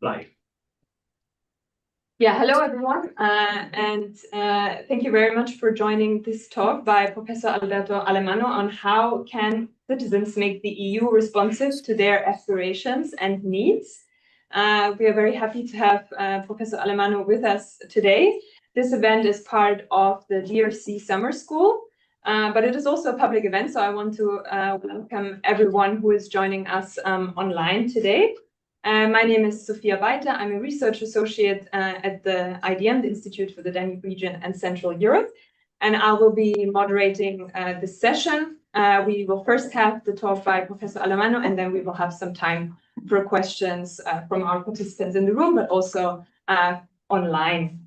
live. Yeah, hello everyone, and thank you very much for joining this talk by Professor Alberto Alemanno on how can citizens make the EU responsive to their aspirations and needs. We are very happy to have Professor Alemanno with us today. This event is part of the DRC Summer School, but it is also a public event, so I want to welcome everyone who is joining us online today. My name is Sophia Weiter. I'm a research associate at the IDM, the Institute for the Danube Region and Central Europe, and I will be moderating this session. We will first have the talk by Professor Alemanno, and then we will have some time for questions from our participants in the room, but also online.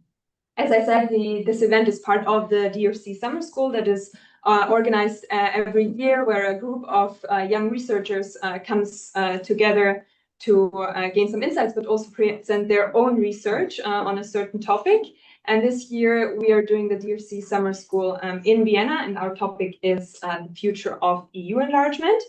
As I said, this event is part of the DRC Summer School that is organized every year, where a group of young researchers comes together to gain some insights, but also present their own research on a certain topic. And this year we are doing the DRC Summer School in Vienna, and our topic is the future of EU enlargement.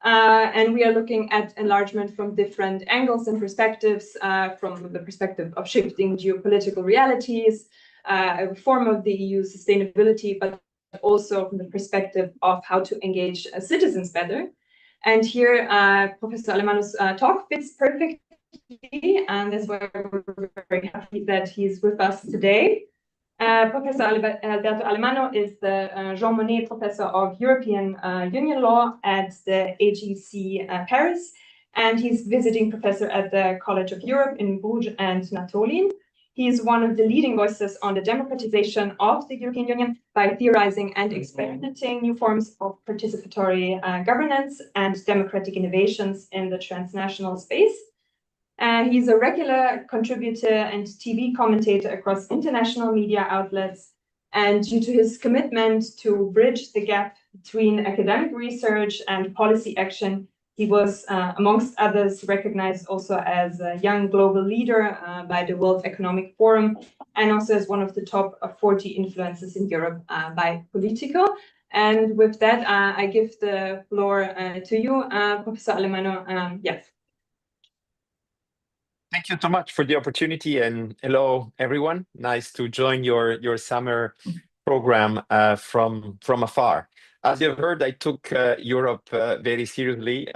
And we are looking at enlargement from different angles and perspectives, from the perspective of shifting geopolitical realities, a reform of the EU sustainability, but also from the perspective of how to engage citizens better. And here, Professor Alemanno's talk fits perfectly, and that's why we're very happy that he's with us today. Professor Alberto Alemanno is the Jean Monnet Professor of European Union Law at the AGC Paris, and he's visiting professor at the College of Europe in Bruges and Natolin. He is one of the leading voices on the democratization of the European Union by theorizing and experimenting new forms of participatory governance and democratic innovations in the transnational space. He's a regular contributor and TV commentator across international media outlets. And due to his commitment to bridge the gap between academic research and policy action, he was, amongst others, recognized also as a young global leader by the World Economic Forum, and also as one of the top 40 influencers in Europe by Politico. And with that, I give the floor to you, Professor Alemanno. Yes. Thank you so much for the opportunity, and hello, everyone. Nice to join your summer program from afar. As you've heard, I took Europe very seriously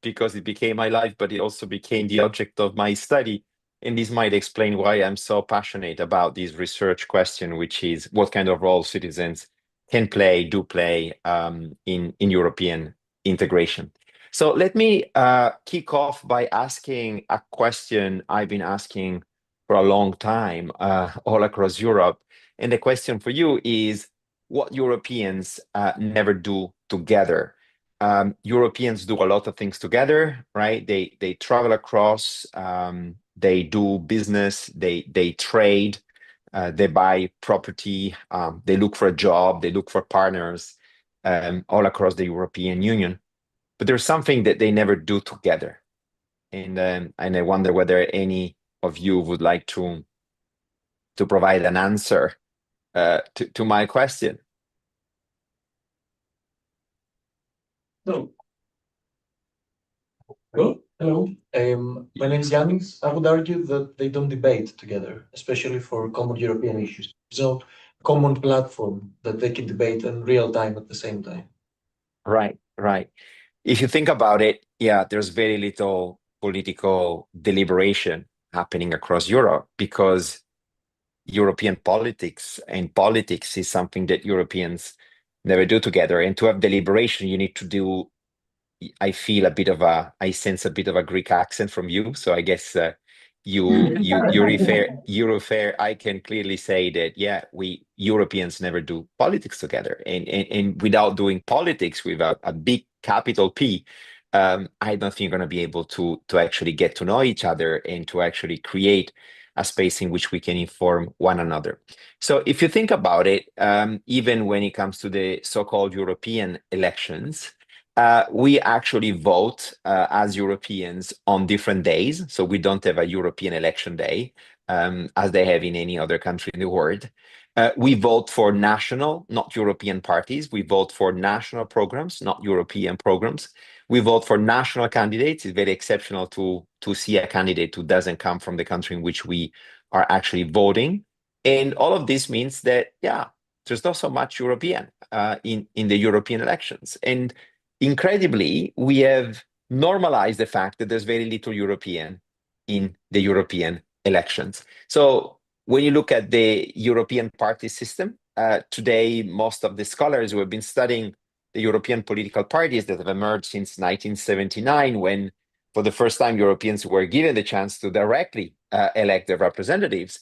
because it became my life, but it also became the object of my study. And this might explain why I'm so passionate about this research question, which is what kind of role citizens can play, do play in European integration. So let me kick off by asking a question I've been asking for a long time all across Europe. And the question for you is, what Europeans never do together? Europeans do a lot of things together, right? They travel across, they do business, they trade, they buy property, they look for a job, they look for partners all across the European Union. But there's something that they never do together. And I wonder whether any of you would like to provide an answer to my question. So, hello. My name is Yannis. I would argue that they don't debate together, especially for common European issues. So, common platform that they can debate in real time at the same time. Right. If you think about it, yeah, there's very little political deliberation happening across Europe because European politics is something that Europeans never do together. And to have deliberation, you need to do, I sense a bit of a Greek accent from you. So I guess you refer, I can clearly say that, yeah, we Europeans never do politics together. And without doing politics, without a big capital P, I don't think you're going to be able to actually get to know each other and to actually create a space in which we can inform one another. So if you think about it, even when it comes to the so-called European elections, we actually vote as Europeans on different days. So we don't have a European election day as they have in any other country in the world. We vote for national, not European parties. We vote for national programs, not European programs. We vote for national candidates. It's very exceptional to see a candidate who doesn't come from the country in which we are actually voting. And all of this means that, yeah, there's not so much European in the European elections. And incredibly, we have normalized the fact that there's very little European in the European elections. So when you look at the European party system, today, most of the scholars who have been studying the European political parties that have emerged since 1979, when for the first time Europeans were given the chance to directly elect their representatives,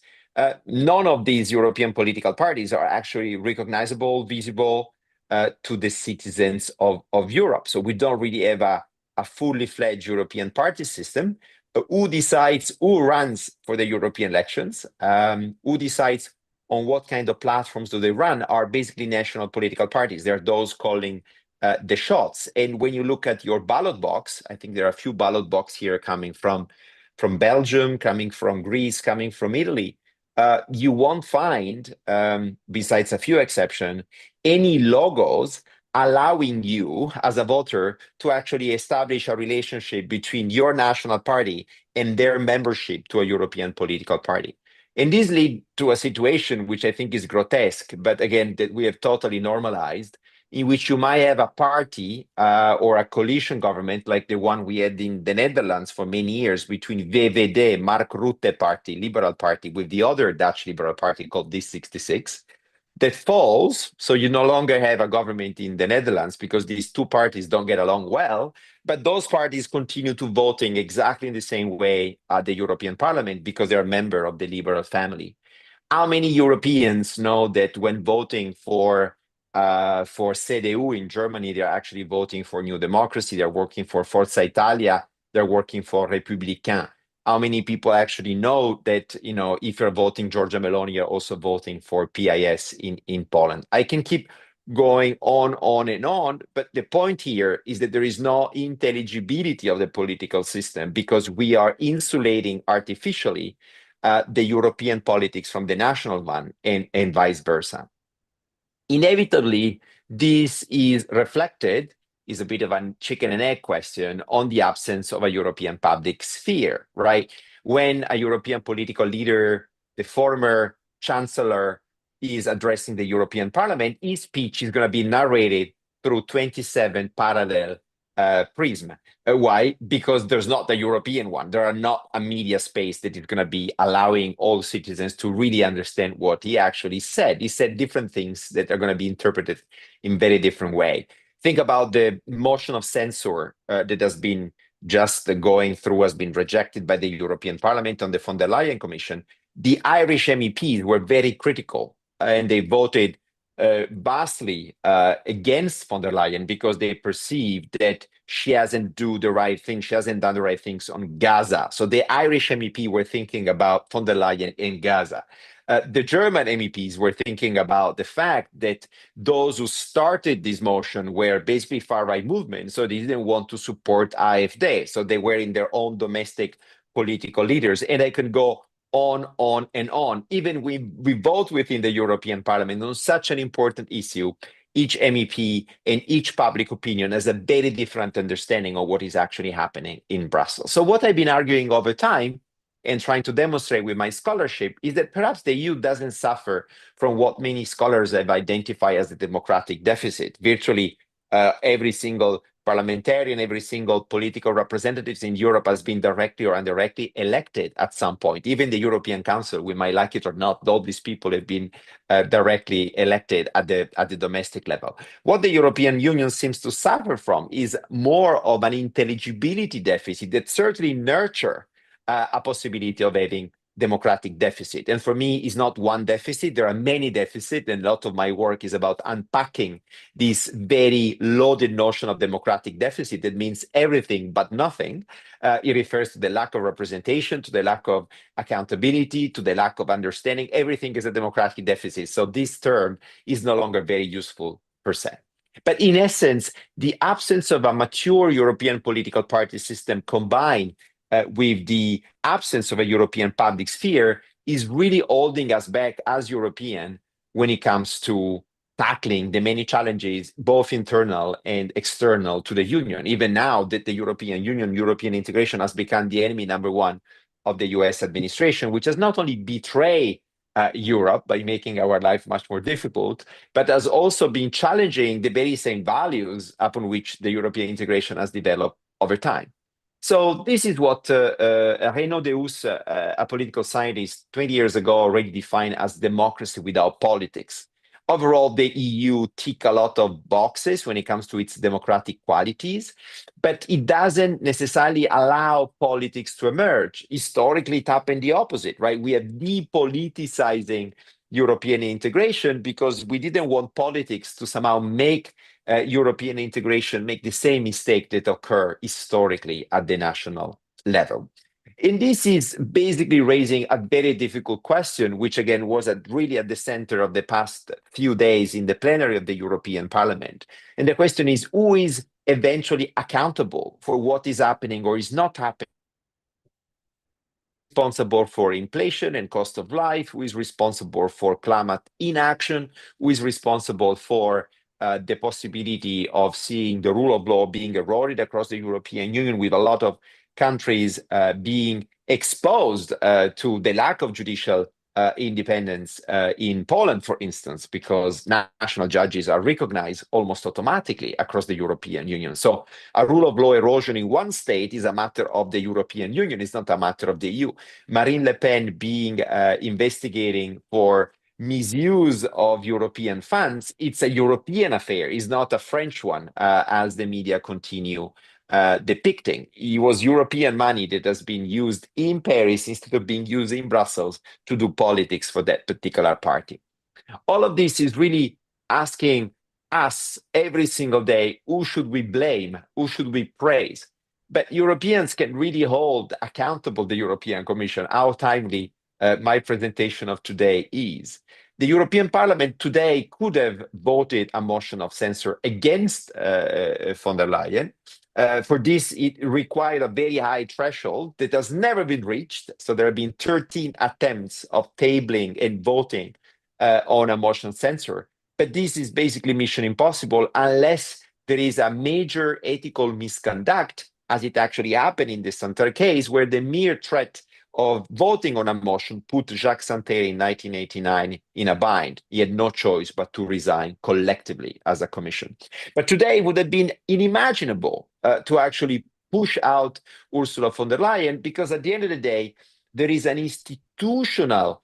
none of these European political parties are actually recognizable, visible to the citizens of Europe. So we don't really have a fully fledged European party system. Who decides who runs for the European elections, who decides on what kind of platforms do they run are basically national political parties. They're those calling the shots. And when you look at your ballot box, I think there are a few ballot boxes here coming from Belgium, coming from Greece, coming from Italy. You won't find, besides a few exceptions, any logos allowing you as a voter to actually establish a relationship between your national party and their membership to a European political party. And this leads to a situation which I think is grotesque, but again, that we have totally normalized, in which you might have a party or a coalition government like the one we had in the Netherlands for many years between VVD, Mark Rutte party, Liberal Party, with the other Dutch Liberal Party called D66, that falls, so you no longer have a government in the Netherlands because these two parties don't get along well, but those parties continue to voting exactly in the same way at the European Parliament because they're a member of the liberal family. How many Europeans know that when voting for CDU in Germany, they're actually voting for New Democracy, they're working for Forza Italia, they're working for Républicain? How many people actually know that, you know, if you're voting Giorgia Meloni, you're also voting for PIS in Poland? I can keep going on and on, but the point here is that there is no intelligibility of the political system because we are insulating artificially the European politics from the national one and vice versa. Inevitably, this is reflected, is a bit of a chicken and egg question, on the absence of a European public sphere, right? When a European political leader, the former chancellor, is addressing the European Parliament, his speech is going to be narrated through 27 parallel prism. Why? Because there's not the European one. There are not a media space that is going to be allowing all citizens to really understand what he actually said. He said different things that are going to be interpreted in very different way. Think about the motion of censure that has been just going through, has been rejected by the European Parliament on the von der Leyen Commission. The Irish MEPs were very critical and they voted vastly against von der Leyen because they perceived that she hasn't done the right thing. She hasn't done the right things on Gaza. So the Irish MEP were thinking about von der Leyen in Gaza. The German MEPs were thinking about the fact that those who started this motion were basically far-right movements, so they didn't want to support AfD. So they were in their own domestic political leaders. And I can go on and on. Even we vote within the European Parliament on such an important issue, each MEP and each public opinion has a very different understanding of what is actually happening in Brussels. So what I've been arguing over time and trying to demonstrate with my scholarship is that perhaps the EU doesn't suffer from what many scholars have identified as the democratic deficit. Virtually every single parliamentarian, every single political representatives in Europe has been directly or indirectly elected at some point. Even the European Council, we might like it or not, all these people have been directly elected at the domestic level. What the European Union seems to suffer from is more of an intelligibility deficit that certainly nurture a possibility of having democratic deficit. And for me, it's not one deficit. There are many deficits, and a lot of my work is about unpacking this very loaded notion of democratic deficit that means everything but nothing. It refers to the lack of representation, to the lack of accountability, to the lack of understanding. Everything is a democratic deficit. So this term is no longer very useful per se. But in essence, the absence of a mature European political party system combined with the absence of a European public sphere is really holding us back as Europeans when it comes to tackling the many challenges, both internal and external to the Union. Even now that the European Union, European integration has become the enemy number one of the US administration, which has not only betrayed Europe by making our life much more difficult, but has also been challenging the very same values upon which the European integration has developed over time. So this is what Renaud Deus, a political scientist 20 years ago, already defined as democracy without politics. Overall, the EU ticks a lot of boxes when it comes to its democratic qualities, but it doesn't necessarily allow politics to emerge. Historically, it happened the opposite, right? We are depoliticizing European integration because we didn't want politics to somehow make European integration make the same mistake that occur historically at the national level. And this is basically raising a very difficult question, which again was really at the center of the past few days in the plenary of the European Parliament. And the question is, who is eventually accountable for what is happening or is not happening? Responsible for inflation and cost of life, who is responsible for climate inaction, who is responsible for the possibility of seeing the rule of law being eroded across the European Union, with a lot of countries being exposed to the lack of judicial independence in Poland, for instance, because national judges are recognized almost automatically across the European Union. So a rule of law erosion in one state is a matter of the European Union, it's not a matter of the EU. Marine Le Pen being investigating for misuse of European funds, it's a European affair, it's not a French one, as the media continue depicting. It was European money that has been used in Paris instead of being used in Brussels to do politics for that particular party. All of this is really asking us every single day, who should we blame? Who should we praise? But Europeans can really hold accountable the European Commission. How timely my presentation of today is. The European Parliament today could have voted a motion of censure against von der Leyen. For this, it required a very high threshold that has never been reached. So there have been 13 attempts of tabling and voting on a motion censure. But this is basically mission impossible unless there is a major ethical misconduct, as it actually happened in the Santer case, where the mere threat of voting on a motion put Jacques Santer in 1989 in a bind. He had no choice but to resign collectively as a commission. But today it would have been unimaginable to actually push out Ursula von der Leyen, because at the end of the day, there is an institutional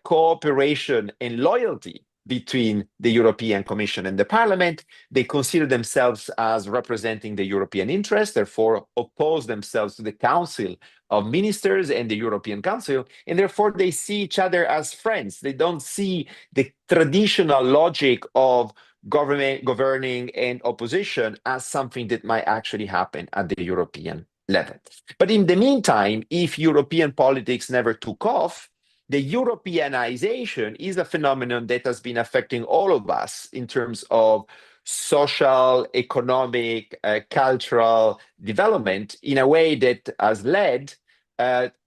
cooperation and loyalty between the European Commission and the Parliament. They consider themselves as representing the European interest, therefore oppose themselves to the Council of Ministers and the European Council, and therefore they see each other as friends. They don't see the traditional logic of government, governing and opposition as something that might actually happen at the European level. But in the meantime, if European politics never took off, the Europeanization is a phenomenon that has been affecting all of us in terms of social, economic, cultural development in a way that has led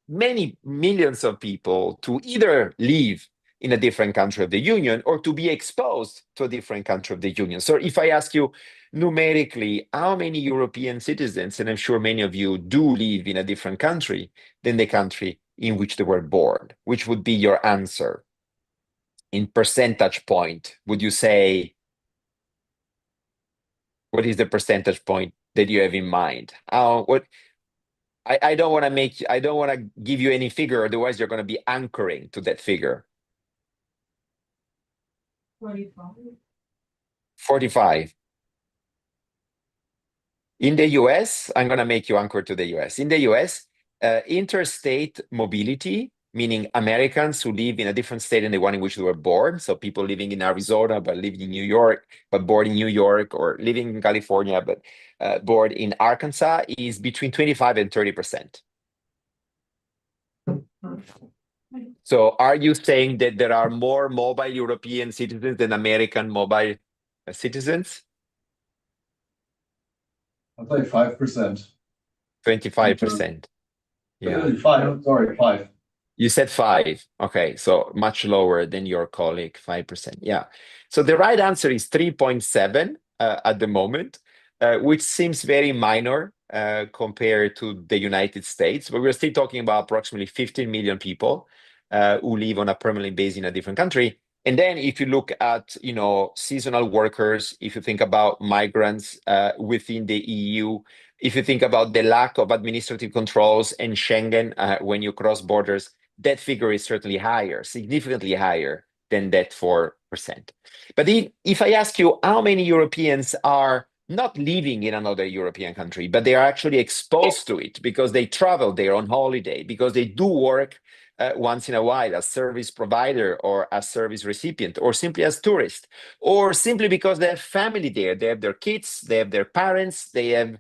many millions of people to either live in a different country of the Union or to be exposed to a different country of the Union. So if I ask you numerically, how many European citizens, and I'm sure many of you do live in a different country than the country in which they were born, which would be your answer? In percentage point, would you say, what is the percentage point that you have in mind? I don't want to give you any figure, otherwise you're going to be anchoring to that figure. 45. In the US, I'm going to make you anchor to the US. In the US, interstate mobility, meaning Americans who live in a different state than the one in which they were born, so people living in Arizona but living in New York, but born in New York, or living in California but born in Arkansas, is between 25 and 30%. So are you saying that there are more mobile European citizens than American mobile citizens? I'll say 5%. 25%. Yeah. 5, sorry, 5. You said 5. Okay, so much lower than your colleague, 5%. Yeah. So the right answer is 3.7 at the moment, which seems very minor compared to the United States, but we're still talking about approximately 15 million people who live on a permanent basis in a different country. And then if you look at, seasonal workers, if you think about migrants within the EU, if you think about the lack of administrative controls and Schengen when you cross borders, that figure is certainly higher, significantly higher than that 4%. But if I ask you how many Europeans are not living in another European country, but they are actually exposed to it because they travel there on holiday, because they do work once in a while as service provider or as service recipient, or simply as tourist, or simply because they have family there, they have their kids, they have their parents, they have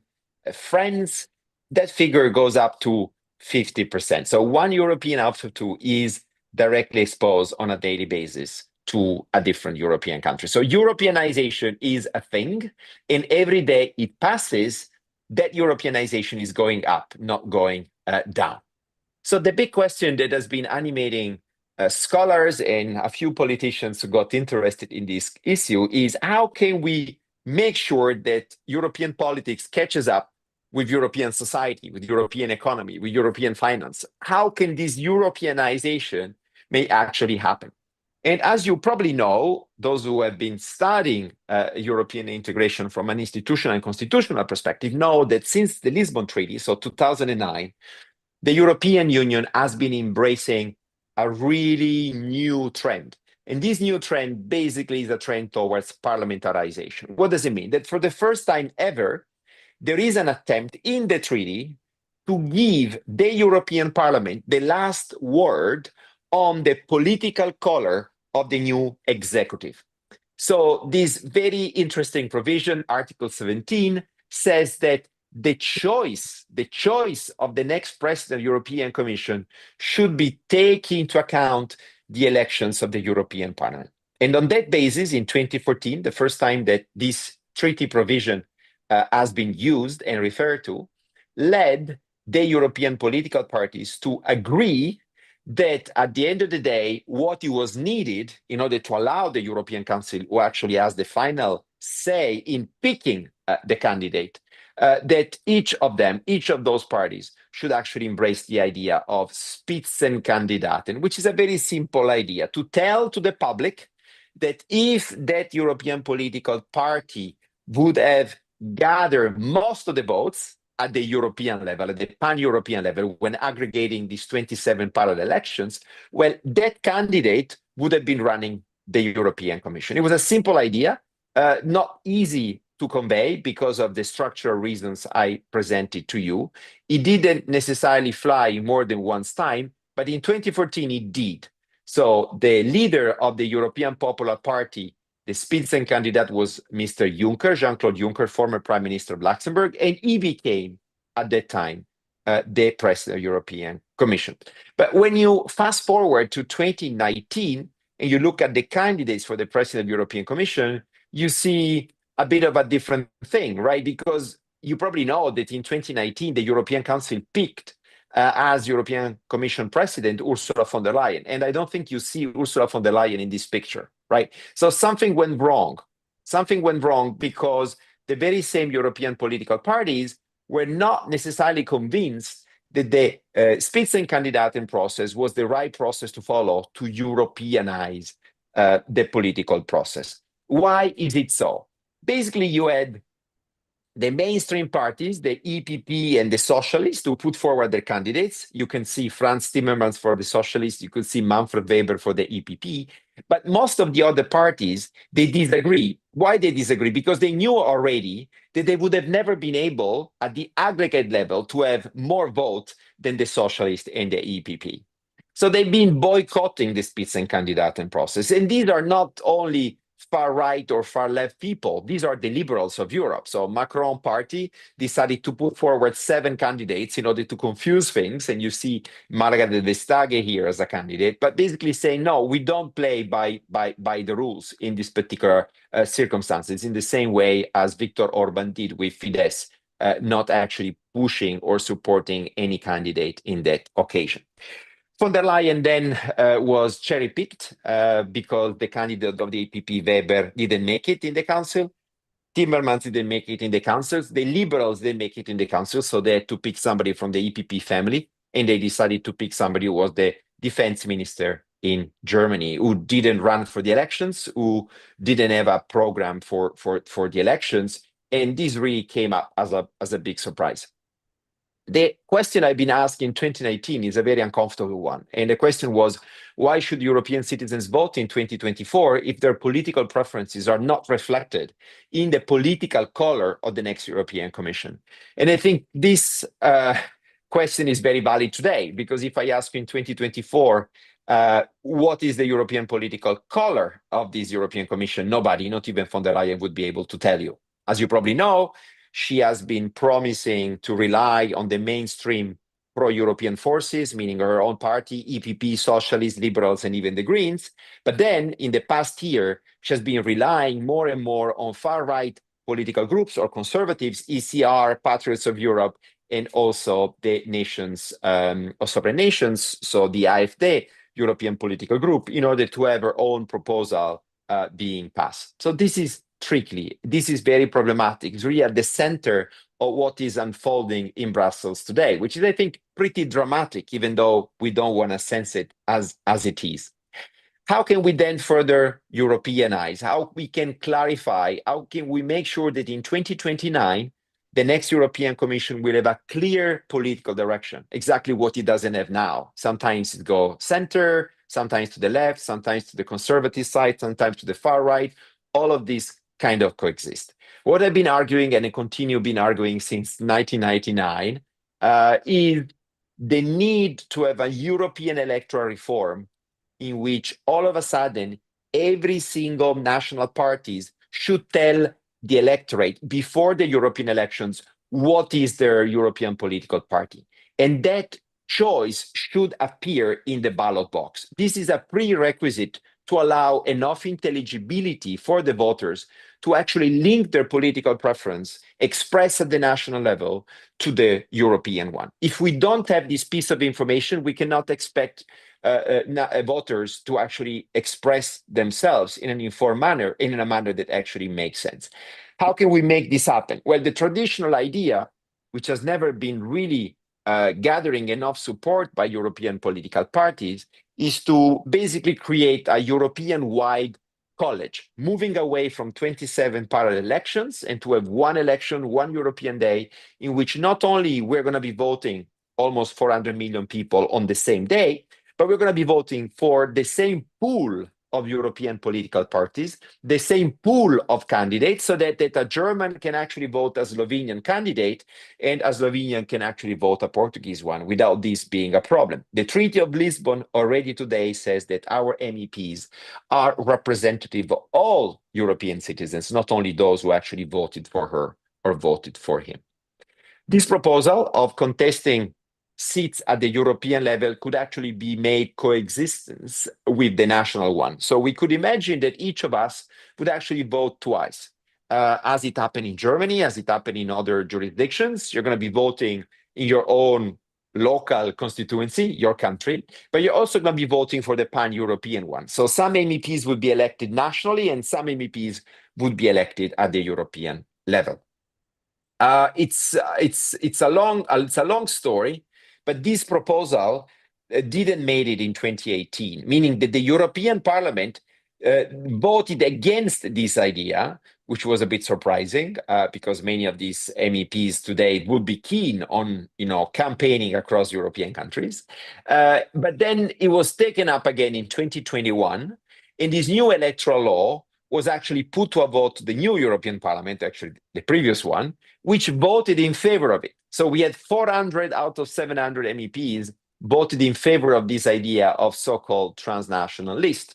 friends, that figure goes up to 50%. So 1 European out of 2 is directly exposed on a daily basis to a different European country. So Europeanization is a thing, and every day it passes, that Europeanization is going up, not going down. So the big question that has been animating scholars and a few politicians who got interested in this issue is how can we make sure that European politics catches up with European society, with European economy, with European finance? How can this Europeanization may actually happen? And as you probably know, those who have been studying European integration from an institutional and constitutional perspective know that since the Lisbon Treaty, so 2009, the European Union has been embracing a really new trend. And this new trend basically is a trend towards parliamentarization. What does it mean? That for the first time ever, there is an attempt in the treaty to give the European Parliament the last word on the political color of the new executive. So this very interesting provision, Article 17, says that the choice of the next president of the European Commission should be taking into account the elections of the European Parliament. And on that basis, in 2014, the first time that this treaty provision has been used and referred to, led the European political parties to agree that at the end of the day, what was needed in order to allow the European Council, who actually has the final say in picking the candidate, that each of those parties should actually embrace the idea of Spitzenkandidaten, which is a very simple idea to tell to the public that if that European political party would have gathered most of the votes at the European level, at the pan-European level, when aggregating these 27 parallel elections, well, that candidate would have been running the European Commission. It was a simple idea, not easy to convey because of the structural reasons I presented to you. It didn't necessarily fly more than once time, but in 2014 it did. So the leader of the European Popular Party, the Spitzenkandidat, was Mr. Juncker, Jean-Claude Juncker, former Prime Minister of Luxembourg, and he became, at that time, the President of the European Commission. But when you fast forward to 2019, and you look at the candidates for the President of the European Commission, you see a bit of a different thing, right? Because you probably know that in 2019, the European Council picked as European Commission President, Ursula von der Leyen. And I don't think you see Ursula von der Leyen in this picture, right? So something went wrong. Something went wrong because the very same European political parties were not necessarily convinced that the Spitzenkandidaten process was the right process to follow to Europeanize the political process. Why is it so? Basically, you had the mainstream parties, the EPP and the Socialists, who put forward their candidates. You can see Franz Timmermans for the Socialists, you could see Manfred Weber for the EPP. But most of the other parties, they disagree. Why they disagree? Because they knew already that they would have never been able, at the aggregate level, to have more votes than the Socialists and the EPP. So they've been boycotting the Spitzenkandidaten process. And these are not only far right or far left people. These are the liberals of Europe. So Macron party decided to put forward 7 candidates in order to confuse things. And you see Margaret Vestager here as a candidate, but basically saying, no, we don't play by the rules in this particular circumstances, in the same way as Viktor Orban did with Fidesz, not actually pushing or supporting any candidate in that occasion. Von der Leyen then was cherry-picked because the candidate of the EPP, Weber, didn't make it in the council. Timmermans didn't make it in the councils. The Liberals didn't make it in the council, so they had to pick somebody from the EPP family, and they decided to pick somebody who was the defense minister in Germany, who didn't run for the elections, who didn't have a program for the elections, and this really came up as a big surprise. The question I've been asked in 2019 is a very uncomfortable one. And the question was, why should European citizens vote in 2024 if their political preferences are not reflected in the political color of the next European Commission? And I think this question is very valid today, because if I ask you in 2024, what is the European political color of this European Commission? Nobody, not even von der Leyen, would be able to tell you. As you probably know, she has been promising to rely on the mainstream pro-European forces, meaning her own party, EPP, Socialists, Liberals, and even the Greens. But then in the past year, she has been relying more and more on far-right political groups or conservatives, ECR, Patriots of Europe, and also the nations of sovereign nations, so the AfD, European political group, in order to have her own proposal being passed. So this is tricky. This is very problematic. It's really at the center of what is unfolding in Brussels today, which is, I think, pretty dramatic, even though we don't want to sense it as it is. How can we then further Europeanize? How we can clarify? How can we make sure that in 2029, the next European Commission will have a clear political direction, exactly what it doesn't have now? Sometimes it goes center, sometimes to the left, sometimes to the conservative side, sometimes to the far right. All of these kind of coexist. What I've been arguing, and I continue been arguing since 1999, is the need to have a European electoral reform in which all of a sudden every single national parties should tell the electorate before the European elections what is their European political party. And that choice should appear in the ballot box. This is a prerequisite to allow enough intelligibility for the voters to actually link their political preference expressed at the national level to the European one. If we don't have this piece of information, we cannot expect voters to actually express themselves in an informed manner, in a manner that actually makes sense. How can we make this happen? Well, the traditional idea, which has never been really gathering enough support by European political parties, is to basically create a European-wide college, moving away from 27 parallel elections and to have one election, one European day, in which not only we're going to be voting almost 400 million people on the same day, but we're going to be voting for the same pool of European political parties, the same pool of candidates, so that a German can actually vote a Slovenian candidate and a Slovenian can actually vote a Portuguese one without this being a problem. The Treaty of Lisbon already today says that our MEPs are representative of all European citizens, not only those who actually voted for her or voted for him. This proposal of contesting seats at the European level could actually be made coexistence with the national one. So we could imagine that each of us would actually vote twice, as it happened in Germany, as it happened in other jurisdictions. You're going to be voting in your own local constituency, your country, but you're also going to be voting for the pan-European one. So some MEPs would be elected nationally and some MEPs would be elected at the European level. It's a long story, but this proposal didn't make it in 2018, meaning that the European Parliament voted against this idea, which was a bit surprising because many of these MEPs today would be keen on, campaigning across European countries. But then it was taken up again in 2021, and this new electoral law was actually put to a vote to the new European Parliament, actually the previous one, which voted in favor of it. So we had 400 out of 700 MEPs voted in favor of this idea of so-called transnational list.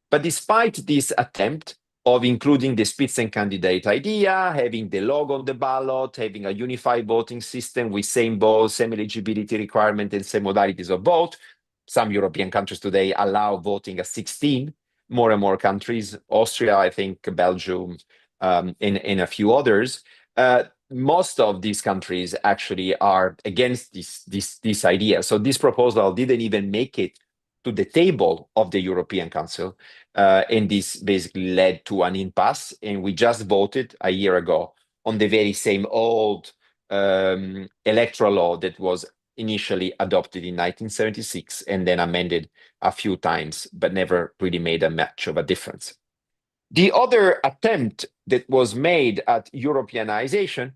But despite this attempt of including the Spitzencandidate idea, having the logo on the ballot, having a unified voting system with same votes, same eligibility requirement, and same modalities of vote, some European countries today allow voting at 16, more and more countries, Austria, I think, Belgium, and a few others. most of these countries actually are against this idea. So this proposal didn't even make it to the table of the European Council. And this basically led to an impasse. And we just voted a year ago on the very same old electoral law that was initially adopted in 1976 and then amended a few times, but never really made a much of a difference. The other attempt that was made at Europeanization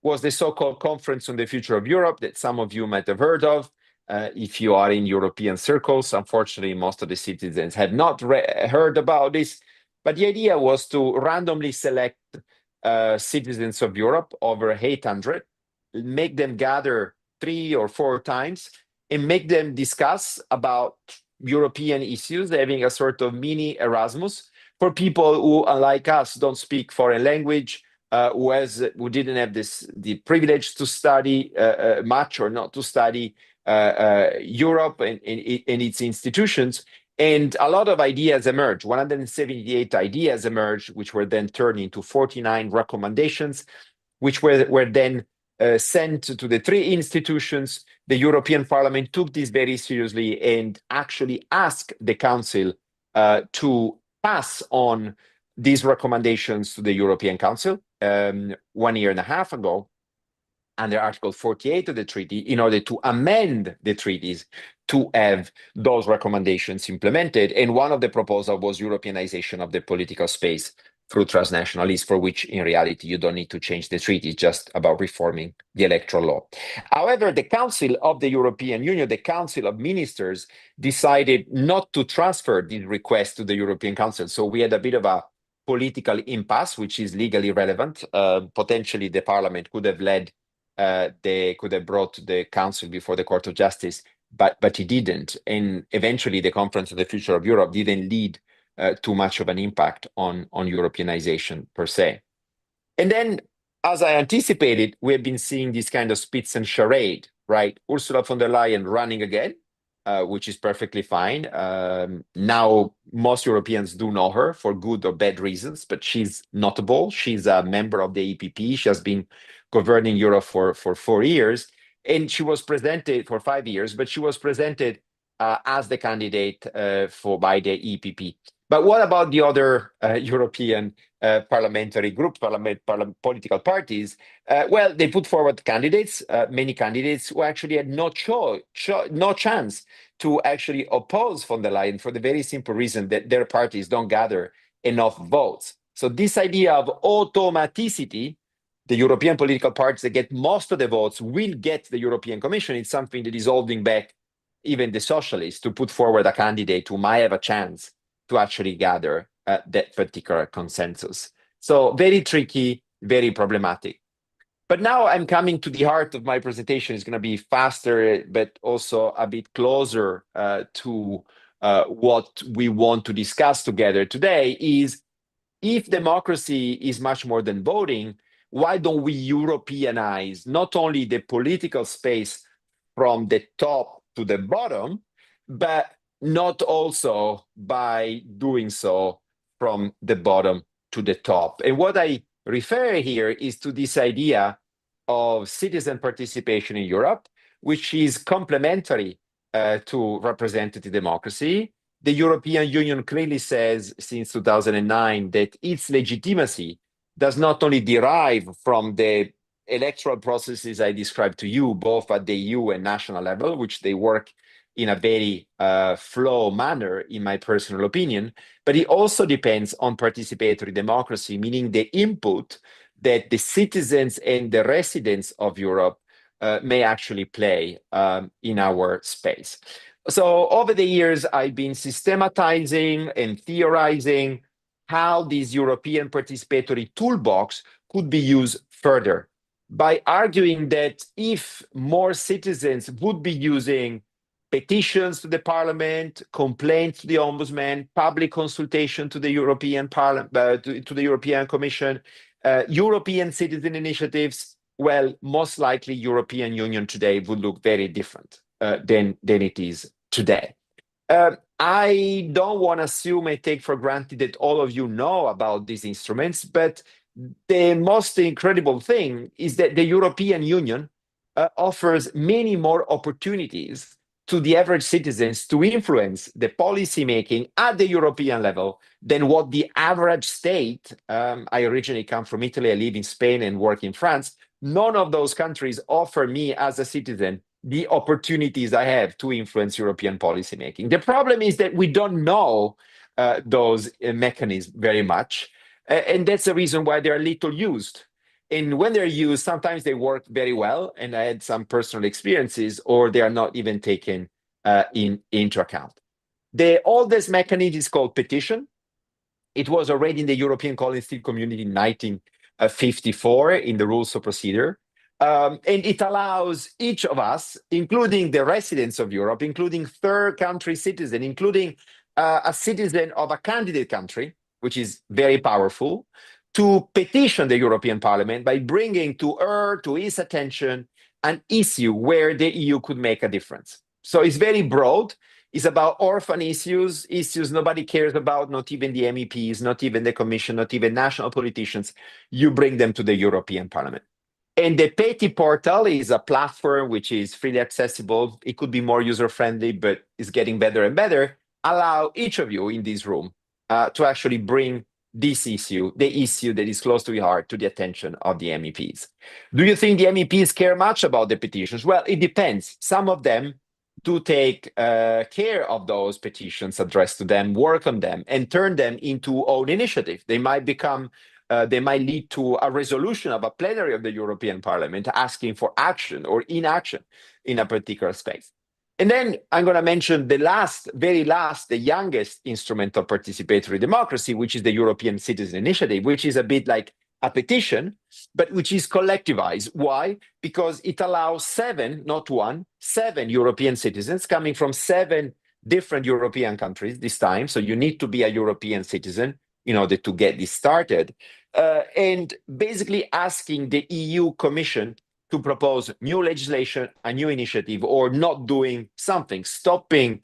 was the so-called Conference on the Future of Europe that some of you might have heard of. If you are in European circles, unfortunately, most of the citizens have not heard about this. But the idea was to randomly select citizens of Europe, over 800, make them gather 3 or 4 times, and make them discuss about European issues, having a sort of mini Erasmus for people who, unlike us, don't speak foreign language, who didn't have the privilege to study much or not to study Europe and its institutions. And a lot of ideas emerged. 178 ideas emerged, which were then turned into 49 recommendations, which were then sent to the 3 institutions. The European Parliament took this very seriously and actually asked the Council to pass on these recommendations to the European Council 1.5 years ago, under Article 48 of the treaty, in order to amend the treaties to have those recommendations implemented. And one of the proposals was Europeanization of the political space through transnational lists, for which in reality you don't need to change the treaty, it's just about reforming the electoral law. However, the Council of the European Union, the Council of Ministers, decided not to transfer this request to the European Council. So we had a bit of a political impasse, which is legally relevant. Potentially the Parliament could have brought the Council before the Court of Justice, but it didn't. And eventually the Conference on the Future of Europe didn't lead too much of an impact on Europeanization per se. And then, as I anticipated, we have been seeing this kind of spits and charade, right? Ursula von der Leyen running again, which is perfectly fine. Now, most Europeans do know her for good or bad reasons, but she's notable. She's a member of the EPP. She has been governing Europe for 4 years, and she was presented for 5 years, but she was presented as the candidate by the EPP. But what about the other European parliamentary group, political parties? Well, they put forward candidates, many candidates who actually had no chance to actually oppose von der Leyen for the very simple reason that their parties don't gather enough votes. So this idea of automaticity, the European political parties that get most of the votes will get the European Commission, it's something that is holding back even the socialists to put forward a candidate who might have a chance to actually gather that particular consensus. So very tricky, very problematic. But now I'm coming to the heart of my presentation. It's going to be faster, but also a bit closer to what we want to discuss together today is, if democracy is much more than voting, why don't we Europeanize not only the political space from the top to the bottom, but not also by doing so from the bottom to the top. And what I refer here is to this idea of citizen participation in Europe, which is complementary to representative democracy. The European Union clearly says since 2009 that its legitimacy does not only derive from the electoral processes I described to you, both at the EU and national level, which they work in a very flow manner, in my personal opinion, but it also depends on participatory democracy, meaning the input that the citizens and the residents of Europe may actually play in our space. So over the years, I've been systematizing and theorizing how this European participatory toolbox could be used further by arguing that if more citizens would be using petitions to the Parliament, complaints to the Ombudsman, public consultation to the European Parliament, to the European Commission, European citizen initiatives, well, most likely European Union today would look very different than it is today. I don't want to assume and take for granted that all of you know about these instruments, but the most incredible thing is that the European Union offers many more opportunities to the average citizens to influence the policy making at the European level than what the average state, I originally come from Italy, I live in Spain and work in France, none of those countries offer me as a citizen the opportunities I have to influence European policy making. The problem is that we don't know those mechanisms very much, and that's the reason why they're little used. And when they're used, sometimes they work very well, and I had some personal experiences, or they are not even taken into account. The oldest mechanism is called petition. It was already in the European Colonial Community in 1954 in the Rules of Procedure. And it allows each of us, including the residents of Europe, including third country citizen, including a citizen of a candidate country, which is very powerful, to petition the European Parliament by bringing to his attention an issue where the EU could make a difference. So it's very broad. It's about orphan issues nobody cares about, not even the MEPs, not even the Commission, not even national politicians. You bring them to the European Parliament. And the Peti portal is a platform which is freely accessible. It could be more user-friendly, but it's getting better and better. Allow each of you in this room to actually bring this issue, the issue that is close to your heart, to the attention of the MEPs. Do you think the MEPs care much about the petitions? Well, it depends. Some of them do take care of those petitions addressed to them, work on them, and turn them into own initiative. They might become, they might lead to a resolution of a plenary of the European Parliament asking for action or inaction in a particular space. And then I'm going to mention the last, very last, the youngest instrument of participatory democracy, which is the European Citizen Initiative, which is a bit like a petition, but which is collectivized. Why? Because it allows 7, not 1, 7 European citizens coming from 7 different European countries this time. So you need to be a European citizen in order to get this started. And basically asking the EU Commission to propose new legislation, a new initiative, or not doing something, stopping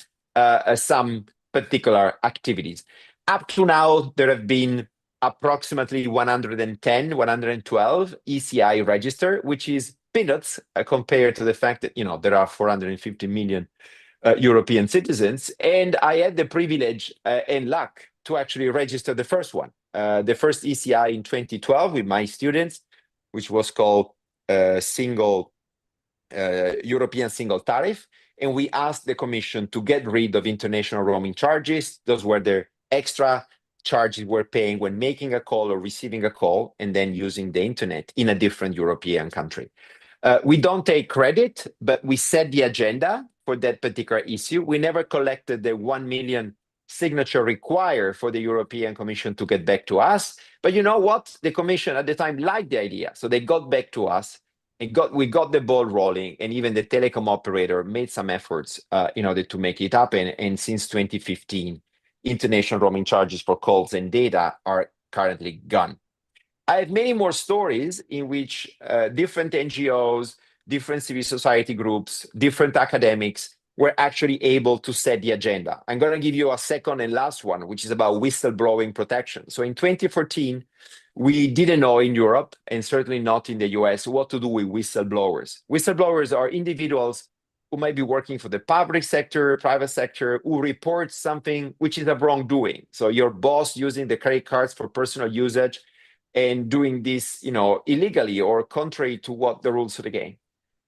some particular activities. Up to now, there have been approximately 110, 112 ECI register, which is peanuts compared to the fact that, there are 450 million European citizens. And I had the privilege and luck to actually register the first one, the first ECI in 2012 with my students, which was called European single tariff. And we asked the Commission to get rid of international roaming charges. Those were the extra charges we're paying when making a call or receiving a call and then using the internet in a different European country. We don't take credit, but we set the agenda for that particular issue. We never collected the 1 million signature required for the European Commission to get back to us. But you know what? The Commission at the time liked the idea. So they got back to us and we got the ball rolling, and even the telecom operator made some efforts in order to make it happen. And since 2015, international roaming charges for calls and data are currently gone. I have many more stories in which different NGOs, different civil society groups, different academics were actually able to set the agenda. I'm going to give you a second and last one, which is about whistleblowing protection. So in 2014, we didn't know in Europe, and certainly not in the US, what to do with whistleblowers. Whistleblowers are individuals who might be working for the public sector, private sector, who report something which is a wrongdoing. So your boss using the credit cards for personal usage and doing this, illegally or contrary to what the rules of the game.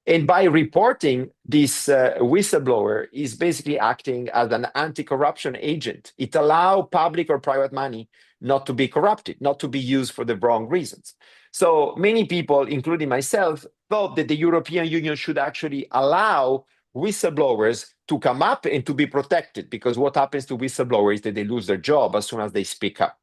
And by reporting, this whistleblower is basically acting as an anti-corruption agent. It allows public or private money not to be corrupted, not to be used for the wrong reasons. So many people, including myself, thought that the European Union should actually allow whistleblowers to come up and to be protected, because what happens to whistleblowers is that they lose their job as soon as they speak up.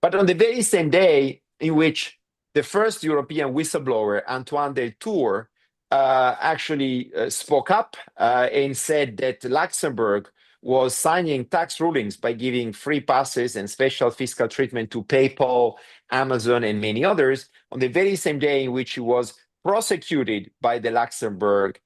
But on the very same day in which the first European whistleblower, Antoine Deltour, actually spoke up and said that Luxembourg was signing tax rulings by giving free passes and special fiscal treatment to PayPal, Amazon, and many others, on the very same day in which he was prosecuted by the Luxembourgish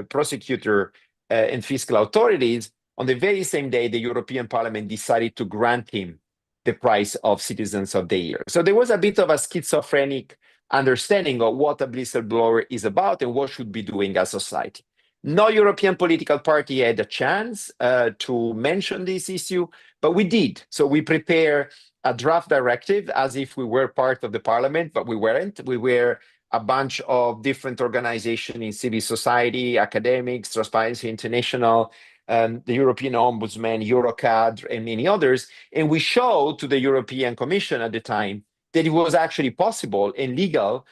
prosecutor and fiscal authorities, on the very same day, the European Parliament decided to grant him the prize of Citizens of the Year. So there was a bit of a schizophrenic understanding of what a whistleblower is about and what should be doing as society. No European political party had a chance to mention this issue, but we did. So we prepare a draft directive as if we were part of the parliament, but we weren't. We were a bunch of different organizations in civil society, academics, Transparency International, the European Ombudsman, Eurocad, and many others. And we showed to the European Commission at the time that it was actually possible and legal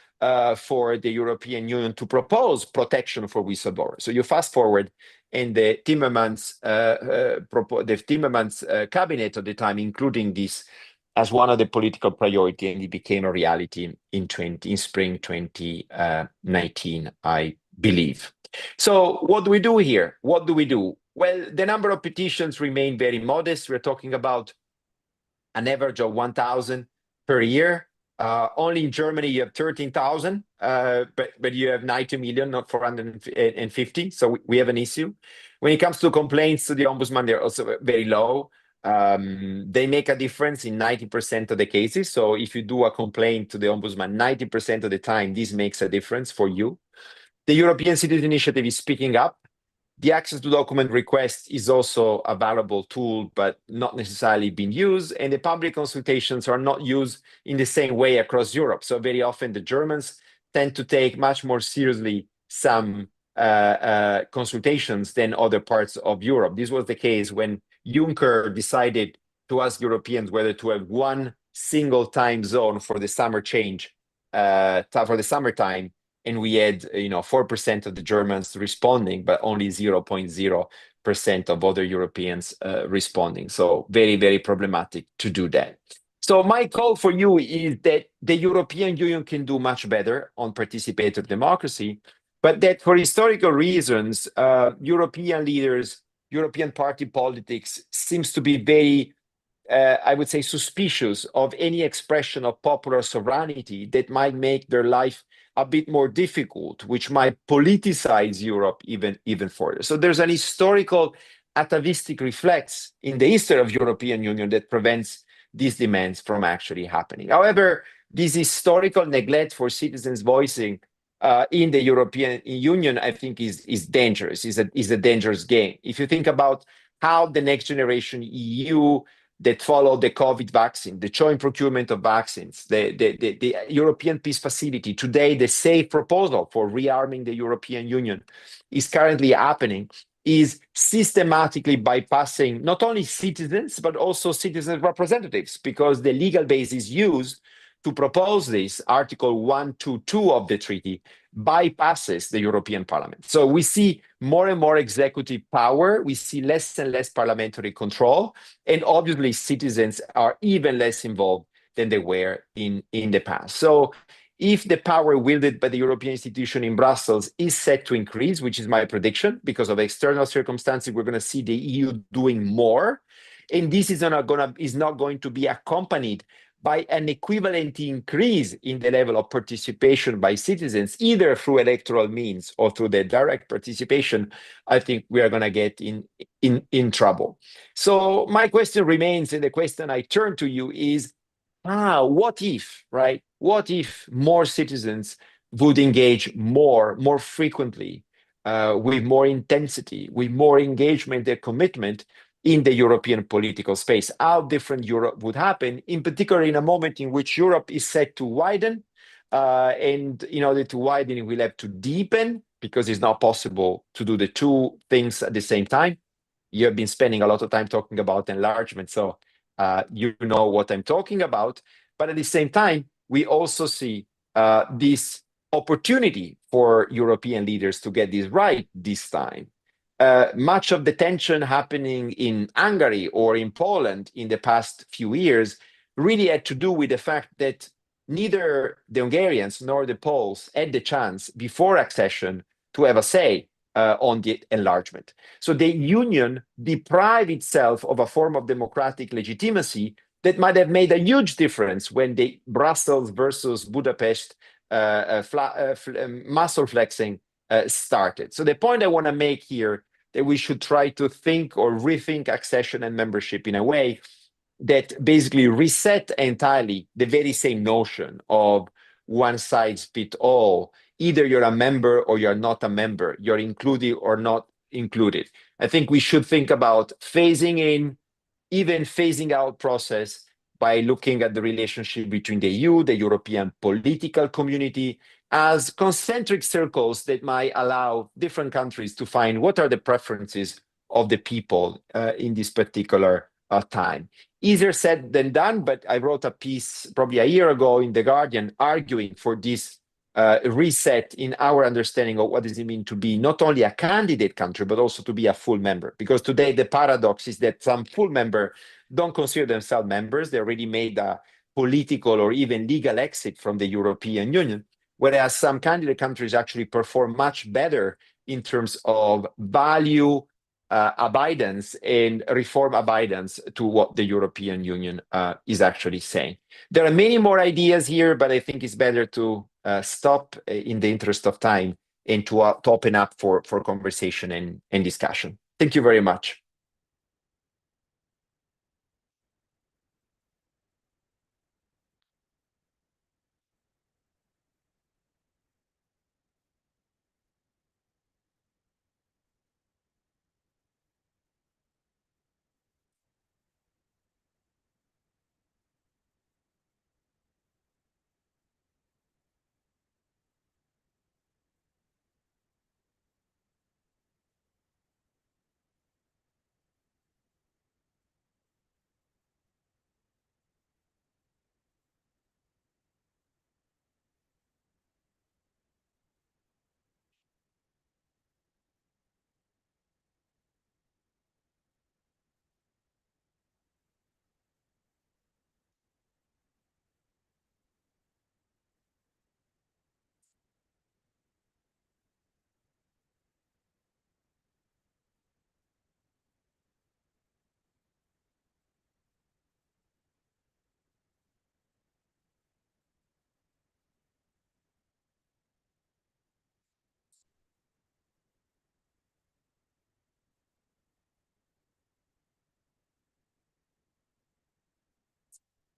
for the European Union to propose protection for whistleblowers. So you fast forward, and the Timmermans cabinet at the time, including this as one of the political priority, and it became a reality in spring 2019, I believe. So what do we do here? What do we do? Well, the number of petitions remain very modest. We're talking about an average of 1,000 per year. Only in Germany you have 13,000, but you have 90 million, not 450. So we have an issue. When it comes to complaints to the ombudsman, they're also very low. They make a difference in 90% of the cases. So if you do a complaint to the ombudsman 90% of the time, this makes a difference for you. The European Citizen Initiative is picking up. The access to document request is also a valuable tool, but not necessarily being used. And the public consultations are not used in the same way across Europe. So very often the Germans tend to take much more seriously some consultations than other parts of Europe. This was the case when Juncker decided to ask Europeans whether to have one single time zone for the summer change, for the summertime. And we had, 4% of the Germans responding, but only 0.0% of other Europeans responding. So very, very problematic to do that. So my call for you is that the European Union can do much better on participatory democracy, but that for historical reasons, European leaders, European party politics seems to be very, I would say, suspicious of any expression of popular sovereignty that might make their life a bit more difficult, which might politicize Europe even further. So there's an historical atavistic reflex in the history of European Union that prevents these demands from actually happening. However, this historical neglect for citizens voicing in the European Union, I think, is dangerous, is a dangerous game. If you think about how the next generation EU that followed the COVID vaccine, the joint procurement of vaccines, the European Peace Facility, today the SAFE proposal for rearming the European Union is currently happening, is systematically bypassing not only citizens, but also citizen representatives, because the legal base is used to propose this, Article 122 of the treaty, bypasses the European Parliament. So we see more and more executive power, we see less and less parliamentary control, and obviously citizens are even less involved than they were in the past. So if the power wielded by the European institution in Brussels is set to increase, which is my prediction, because of external circumstances, we're going to see the EU doing more, and this is not going to be accompanied by an equivalent increase in the level of participation by citizens, either through electoral means or through the direct participation, I think we are going to get in trouble. So my question remains, and the question I turn to you is, what if, right? What if more citizens would engage more frequently, with more intensity, with more engagement and commitment in the European political space? How different Europe would happen, in particular in a moment in which Europe is set to widen, and in order to widen, it will have to deepen, because it's not possible to do the two things at the same time. You have been spending a lot of time talking about enlargement, so you know what I'm talking about. But at the same time, we also see this opportunity for European leaders to get this right this time. Much of the tension happening in Hungary or in Poland in the past few years really had to do with the fact that neither the Hungarians nor the Poles had the chance before accession to have a say on the enlargement. So the Union deprived itself of a form of democratic legitimacy that might have made a huge difference when the Brussels versus Budapest muscle flexing started. So the point I want to make here, that we should try to think or rethink accession and membership in a way that basically reset entirely the very same notion of one size fits all. Either you're a member or you're not a member, you're included or not included. I think we should think about phasing in, even phasing out process by looking at the relationship between the EU, the European political community, as concentric circles that might allow different countries to find what are the preferences of the people in this particular time. Easier said than done, but I wrote a piece probably a year ago in The Guardian arguing for this reset in our understanding of what does it mean to be not only a candidate country, but also to be a full member. Because today the paradox is that some full member don't consider themselves members. They already made a political or even legal exit from the European Union, whereas some candidate countries actually perform much better in terms of value abidance and reform abidance to what the European Union is actually saying. There are many more ideas here, but I think it's better to stop in the interest of time and to open up for conversation and discussion. Thank you very much.